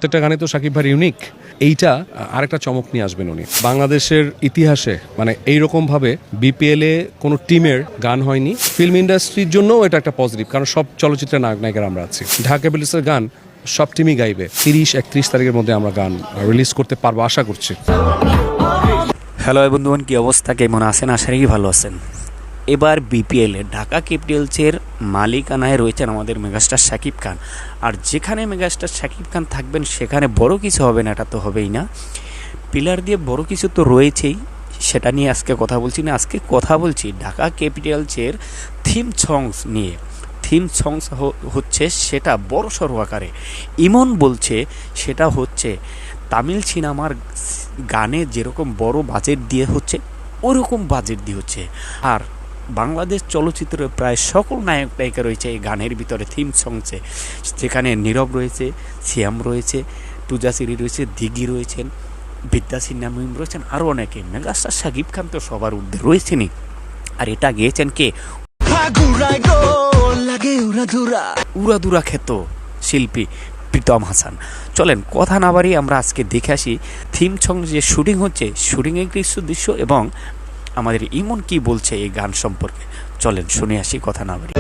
প্রত্যেকটা গানে তো শাকিব ভাই ইউনিক। এইটা আরেকটা চমক নিয়ে আসবেন উনি। বাংলাদেশের ইতিহাসে মানে এইরকমভাবে বিপিএলে কোনো টিমের গান হয়নি। ফিল্ম ইন্ডাস্ট্রির জন্যও এটা একটা পজিটিভ, কারণ সব চলচ্চিত্রের নায়ক নায়িকারা আমরা আছি। ঢাকা ক্যাপিটালসের গান সব টিমই গাইবে। 30-31 তারিখের মধ্যে আমরা গান রিলিজ করতে পারবো আশা করছি। হ্যালো বন্ধুগণ, কী অবস্থা, কেমন আছেন? আশা রাখি ভালো আছেন। এবার বিপিএলে ঢাকা ক্যাপিটালসের মালিকানায় রয়েছেন আমাদের মেগাস্টার শাকিব খান। আর যেখানে মেগাস্টার শাকিব খান থাকবেন সেখানে বড় কিছু হবে না, এটা তো হবেই না। পিলার দিয়ে বড় কিছু তো রয়েছেই, সেটা নিয়ে আজকে কথা বলছি না। আজকে কথা বলছি ঢাকা ক্যাপিটালসের থিম সংস নিয়ে। থিম সংস হচ্ছে সেটা বড় সড়ো আকারে ইমন বলছে সেটা হচ্ছে তামিল সিনেমার গানে যেরকম বড় বাজেট দিয়ে হচ্ছে ওরকম বাজেট দিয়ে হচ্ছে। আর বাংলাদেশ চলচ্চিত্রের প্রায় সকল নায়ক নায়িকা রয়েছে এই গানের ভিতরে থিম সংসে। যেখানে নীরব রয়েছে, শ্যাম রয়েছে, পূজাশ্রী রয়েছে, দিঘি রয়েছেন, বিদ্যাসী নামিম রয়েছেন, আরও অনেকে। মেগাস্টার শাকিব খান তো সবার ঊর্ধ্বে রয়েছেনই। আর এটা গেয়েছেন কে? উড়াদুরা খ্যাত শিল্পী প্রীতম হাসান। চলেন কথা না বাড়িয়ে আমরা আজকে দেখে আসি থিম সং যে শুটিং হচ্ছে, শুটিংয়ের কিছু দৃশ্য এবং আমাদের ইমন কি বলছে এই গান সম্পর্কে। চলেন শুনে আসি কথা না বাড়িয়ে।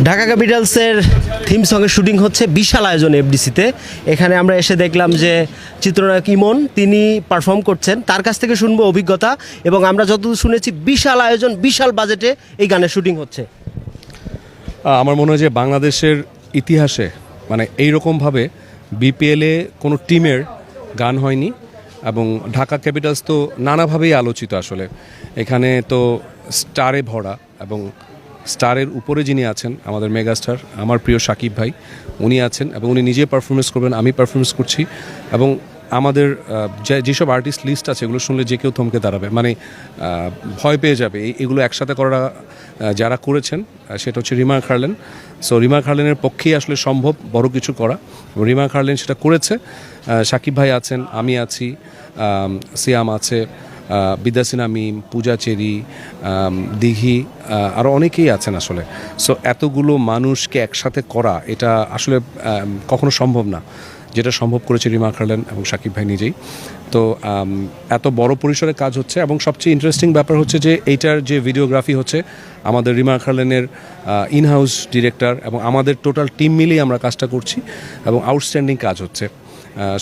ঢাকা ক্যাপিটালসের থিম সঙ্গের শুটিং হচ্ছে বিশাল আয়োজন এফডিসিতে। এখানে আমরা এসে দেখলাম যে চিত্রনায়ক ইমন তিনি পারফর্ম করছেন, তার কাছ থেকে শুনবো অভিজ্ঞতা। এবং আমরা যতদূর শুনেছি বিশাল আয়োজন, বিশাল বাজেটে এই গানের শুটিং হচ্ছে। আমার মনে হয় যে বাংলাদেশের ইতিহাসে মানে এইরকমভাবে বিপিএলে কোনো টিমের গান হয়নি। এবং ঢাকা ক্যাপিটালস তো নানাভাবেই আলোচিত আসলে। এখানে তো স্টারে ভরা, এবং স্টারের উপরে যিনি আছেন আমাদের মেগাস্টার, আমার প্রিয় শাকিব ভাই, উনি আছেন এবং উনি নিজে পারফরমেন্স করবেন, আমি পারফরমেন্স করছি। এবং আমাদের যেসব আর্টিস্ট লিস্ট আছে এগুলো শুনলে যে কেউ থমকে দাঁড়াবে, মানে ভয় পেয়ে যাবে। এগুলো একসাথে করা যারা করেছেন সেটা হচ্ছে রিমা খার্লেন। সো রিমা খার্লেনের পক্ষেই আসলে সম্ভব বড় কিছু করা। রিমা খার্লেন সেটা করেছে। শাকিব ভাই আছেন, আমি আছি, সিয়াম আছে, বিদ্যাসী নামিম, পূজা চেরি, দিঘি, আরও অনেকেই আছেন আসলে। সো এতগুলো মানুষকে একসাথে করা এটা আসলে কখনো সম্ভব না, যেটা সম্ভব করেছে রিমা খার্লেন এবং শাকিব ভাই নিজেই। তো এত বড় পরিসরে কাজ হচ্ছে এবং সবচেয়ে ইন্টারেস্টিং ব্যাপার হচ্ছে যে এইটার যে ভিডিওগ্রাফি হচ্ছে আমাদের রিমা খার্লেনের ইনহাউস ডিরেক্টর এবং আমাদের টোটাল টিম মিলিয়ে আমরা কাজটা করছি এবং আউটস্ট্যান্ডিং কাজ হচ্ছে।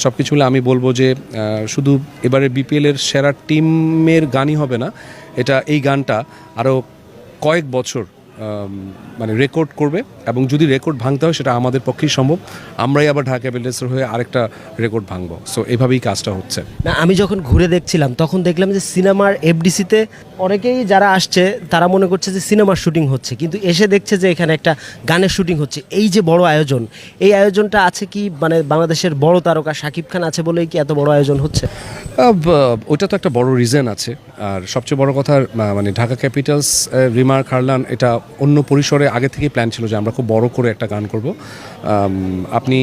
সব কিছু মিলে আমি বলবো যে শুধু এবারে বিপিএলের সেরা টিমের গানই হবে না, এটা এই গানটা আরও কয়েক বছর মানে রেকর্ড করবে। এবং যদি রেকর্ড ভাঙতে হয় সেটা আমাদের পক্ষেই সম্ভব, আমরাই আবার ঢাকা ক্যাপিটালসের হয়ে আরেকটা রেকর্ড ভাঙবো। সো এভাবেই কাজটা হচ্ছে। না, আমি যখন ঘুরে দেখছিলাম তখন দেখলাম যে সিনেমার এফডিসিতে অনেকেই যারা আসছে তারা মনে করছে যে সিনেমার শুটিং হচ্ছে, কিন্তু এসে দেখছে যে এখানে একটা গানের শুটিং হচ্ছে। এই যে বড় আয়োজন, এই আয়োজনটা আছে কি মানে বাংলাদেশের বড় তারকা শাকিব খান আছে বলেই কি এত বড় আয়োজন হচ্ছে? ওইটা তো একটা বড় রিজন আছে। আর সবচেয়ে বড় কথা মানে ঢাকা ক্যাপিটালস, রিমা খার্লান এটা অন্য পরিসরে আগে থেকেই প্ল্যান ছিল যে আমরা খুব বড় করে একটা গান করব। আপনি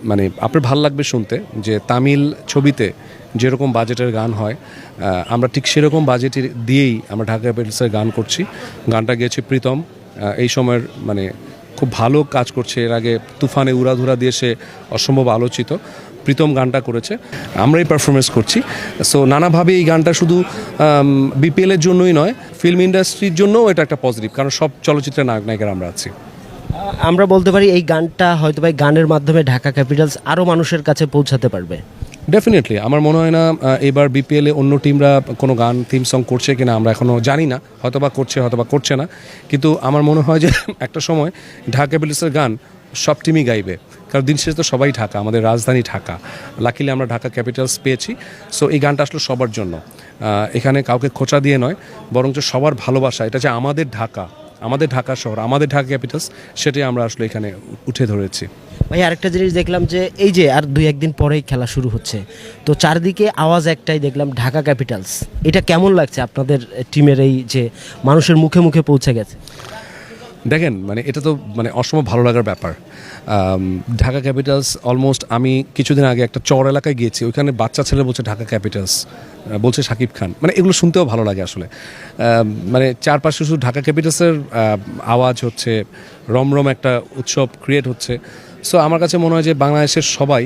মানে আপনার ভালো লাগবে শুনতে যে তামিল ছবিতে যেরকম বাজেটের গান হয় আমরা ঠিক সেরকম বাজেটের দিয়েই আমরা ঢাকা ক্যাপিটালসের গান করছি। গানটা গেয়েছে প্রীতম, এই সময়ের মানে খুব ভালো কাজ করছে। এর আগে তুফানে উড়াধুরা দিয়ে সে অসম্ভব আলোচিত। প্রীতম গানটা করেছে, আমরাই পারফরমেন্স করছি। সো নানাভাবে এই গানটা শুধু বিপিএলের জন্যই নয়, ফিল্ম ইন্ডাস্ট্রির জন্যও এটা একটা পজিটিভ, কারণ সব চলচ্চিত্রের নায়ক নায়িকারা আমরা আছি। আমরা বলতে পারি এই গানটা হয়তো ভাই গানের মাধ্যমে ঢাকা ক্যাপিটালস আরও মানুষের কাছে পৌঁছাতে পারবে। ডেফিনেটলি আমার মনে হয় না এবার বিপিএলে অন্য টিমরা কোনো গান থিম সং করছে কিনা আমরা এখনও জানি না, হয়তোবা করছে হয়তোবা করছে না। কিন্তু আমার মনে হয় যে একটা সময় ঢাকা ক্যাপিটালসের গান সব টিমই গাইবে, কারণ দিন শেষে তো সবাই ঢাকা, আমাদের রাজধানী ঢাকা। লাকিলি আমরা ঢাকা ক্যাপিটালস পেয়েছি। সো এই গানটা আসলে সবার জন্য, এখানে কাউকে খোঁচা দিয়ে নয়, বরঞ্চ সবার ভালোবাসা। এটা যে আমাদের ঢাকা, আমাদের ঢাকা শহর, আমাদের ঢাকা ক্যাপিটালস, সেটাই আমরা আসলে এখানে উঠে ধরেছি। ভাই আরেকটা জিনিস দেখলাম যে এই যে আর 2-1 দিন পরেই খেলা শুরু হচ্ছে, তো চারদিকে আওয়াজ একটাই দেখলাম, ঢাকা ক্যাপিটালস। এটা কেমন লাগছে আপনাদের টিমের এই যে মানুষের মুখে মুখে পৌঁছে গেছে? দেখেন মানে এটা তো মানে অসম্ভব ভালো লাগার ব্যাপার। ঢাকা ক্যাপিটালস অলমোস্ট আমি কিছুদিন আগে একটা চর এলাকায় গিয়েছি, ওইখানে বাচ্চা ছেলে বলছে ঢাকা ক্যাপিটালস, বলছে শাকিব খান, মানে এগুলো শুনতেও ভালো লাগে আসলে। মানে চারপাশে শুধু ঢাকা ক্যাপিটালসের আওয়াজ হচ্ছে, রমরম একটা উৎসব ক্রিয়েট হচ্ছে। সো আমার কাছে মনে হয় যে বাংলাদেশের সবাই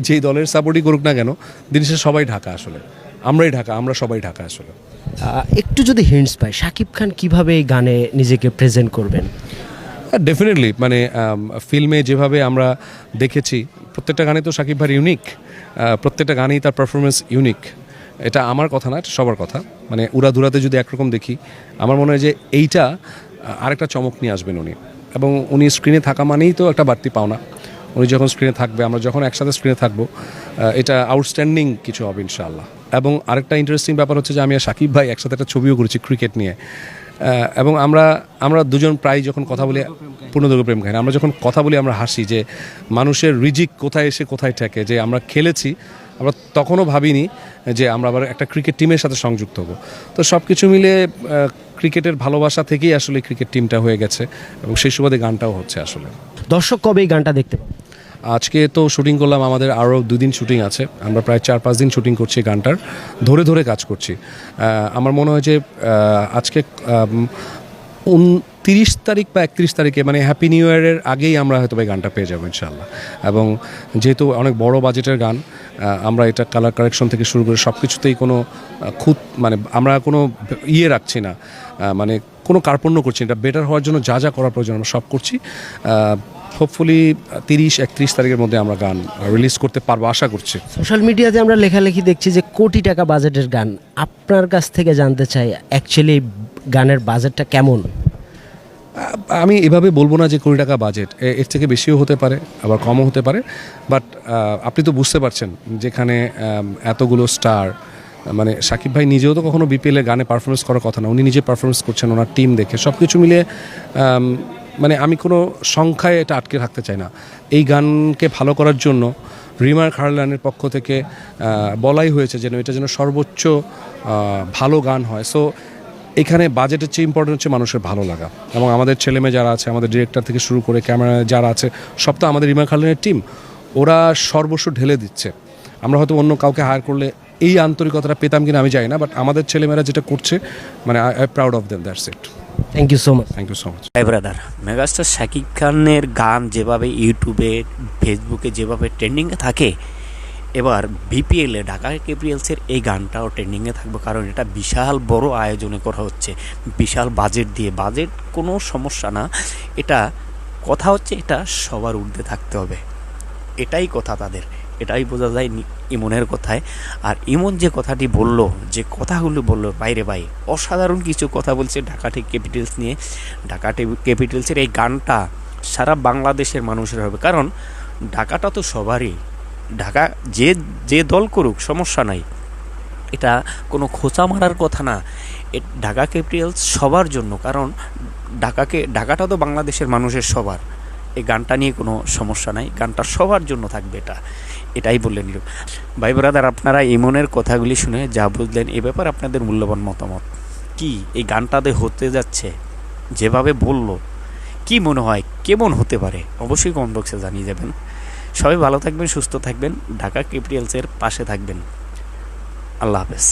যেই দলের সাপোর্টই করুক না কেন, দিন শেষে সবাই ঢাকা আসলে, আমরাই ঢাকা, আমরা সবাই ঢাকা আসলে। একটু যদি হিন্টস পাই, শাকিব খান কিভাবে এই গানে নিজেকে প্রেজেন্ট করবেন? ডেফিনেটলি মানে ফিল্মে যেভাবে আমরা দেখেছি প্রত্যেকটা গানে তো শাকিব ভাই ইউনিক, প্রত্যেকটা গানেই তার পারফরমেন্স ইউনিক। এটা আমার কথা না, এটা সবার কথা। মানে উড়াধুরাতে যদি একরকম দেখি, আমার মনে হয় যে এইটা আরেকটা চমক নিয়ে আসবেন উনি, এবং উনি স্ক্রিনে থাকা মানেই তো একটা বাড়তি পাওনা। উনি যখন স্ক্রিনে থাকবে, আমরা যখন একসাথে স্ক্রিনে থাকবো, এটা আউটস্ট্যান্ডিং কিছু হবে ইনশাআল্লাহ। এবং আরেকটা ইন্টারেস্টিং ব্যাপার হচ্ছে যে আমি আর শাকিব ভাই একসাথে একটা ছবিও করেছি ক্রিকেট নিয়ে, এবং আমরা দুজন প্রায় যখন কথা বলি, পূর্ণদৈর্ঘ্য প্রেম কাহিনী, আমরা যখন কথা বলি আমরা হাসি যে মানুষের রিজিক কোথায় এসে কোথায় ঠেকে, যে আমরা খেলেছি, আমরা তখনও ভাবিনি যে আমরা আবার একটা ক্রিকেট টিমের সাথে সংযুক্ত হব। তো সব কিছু মিলে ক্রিকেটের ভালোবাসা থেকেই আসলে ক্রিকেট টিমটা হয়ে গেছে, এবং সেই সুবাদে গানটাও হচ্ছে আসলে। দর্শক কবে এই গানটা দেখতে পাবে? আজকে তো শুটিং করলাম, আমাদের আরও 2 দিন শুটিং আছে, আমরা প্রায় 4-5 দিন শুটিং করছি, গানটার ধরে কাজ করছি। আমার মনে হয় যে আজকে 30 তারিখ বা 31 তারিখে মানে হ্যাপি নিউ ইয়ারের আগেই আমরা হয়তো এই গানটা পেয়ে যাবো ইনশাআল্লাহ। এবং যেহেতু অনেক বড় বাজেটের গান, আমরা এটা কালার কারেকশন থেকে শুরু করে সব কিছুতেই কোনো মানে আমরা কোনো রাখছি না, মানে কোনো কার্পণ্য করছি না। এটা বেটার হওয়ার জন্য যা যা করা প্রয়োজন আমরা সব করছি। হোপফুলি 30-31 তারিখের মধ্যে আমরা গান রিলিজ করতে পারবো আশা করছি। সোশ্যাল মিডিয়াতে আমরা লেখালেখি দেখছি যে কোটি টাকা বাজেটের গান, আপনার কাছ থেকে জানতে চাই অ্যাকচুয়ালি গানের বাজেটটা কেমন? আমি এভাবে বলবো না যে কোটি টাকা বাজেট, এর থেকে বেশিও হতে পারে, আবার কমও হতে পারে। বাট আপনি তো বুঝতে পারছেন যেখানে এতগুলো স্টার, মানে শাকিব ভাই নিজেও তো কখনো বিপিএলের গানে পারফরমেন্স করার কথা না, উনি নিজে পারফরমেন্স করছেন ওনার টিম দেখে, সব কিছু মিলিয়ে মানে আমি কোনো সংখ্যায় এটা আটকে থাকতে চাই না। এই গানকে ভালো করার জন্য রিমার খারলানের পক্ষ থেকে বলাই হয়েছে যেন এটা যেন সর্বোচ্চ ভালো গান হয়। সো এখানে বাজেটের চেয়ে ইম্পর্টেন্ট হচ্ছে মানুষের ভালো লাগা, এবং আমাদের ছেলেমেয়ে যারা আছে, আমাদের ডিরেক্টর থেকে শুরু করে ক্যামেরা যারা আছে, সব তো আমাদের রিমা খারলানের টিম, ওরা সর্বস্ব ঢেলে দিচ্ছে। আমরা হয়তো অন্য কাউকে হায়ার করলে এই আন্তরিকতাটা পেতাম কিনা আমি জানি না, বাট আমাদের ছেলেমেয়েরা যেটা করছে, মানে I proud of them, that's it. Thank you so much. Thank you so much. Brother, megastar Shakib খানের গান যেভাবে ইউটিউবে, ফেসবুকে যেভাবে ট্রেন্ডিংয়ে থাকে, এবার বিপিএলে ঢাকা ক্যাপিটালসের এই গানটাও ট্রেন্ডিংয়ে থাকবে, কারণ এটা বিশাল বড় আয়োজনে করা হচ্ছে, বিশাল বাজেট দিয়ে। বাজেট কোনো সমস্যা না, এটা কথা হচ্ছে এটা সবার ঊর্ধ্বে থাকতে হবে, এটাই কথা তাদের, এটাই বোঝা যায় ইমনের কথায়। আর ইমন যে কথাটি বলল, যে কথাগুলো বলল, বাইরে ভাই অসাধারণ কিছু কথা বলছে ঢাকা ক্যাপিটালস নিয়ে। ঢাকা ক্যাপিটালসের এই গানটা সারা বাংলাদেশের মানুষের হবে, কারণ ঢাকাটা তো সবারই, ঢাকা যে দল করুক সমস্যা নাই, এটা কোনো খোঁচা মারার কথা না। ঢাকা ক্যাপিটালস সবার জন্য, কারণ ঢাকাটা তো বাংলাদেশের মানুষের সবার। এই গানটা নিয়ে কোনো সমস্যা নাই, গানটা সবার জন্য থাকবে, এটাই বললেন ভাই ব্রাদার। আপনারা ইমনের কথাগুলি শুনে যা বুঝলেন, এ ব্যাপারে আপনাদের মূল্যবান মতামত কি? এই গানটাতে হতে যাচ্ছে যেভাবে বলল, কি মনে হয় কেমন হতে পারে? অবশ্যই কমেন্ট বক্সে জানিয়ে যাবেন। সবাই ভালো থাকবেন, সুস্থ থাকবেন, ঢাকা ক্যাপিটালসের পাশে থাকবেন। আল্লাহ হাফেজ।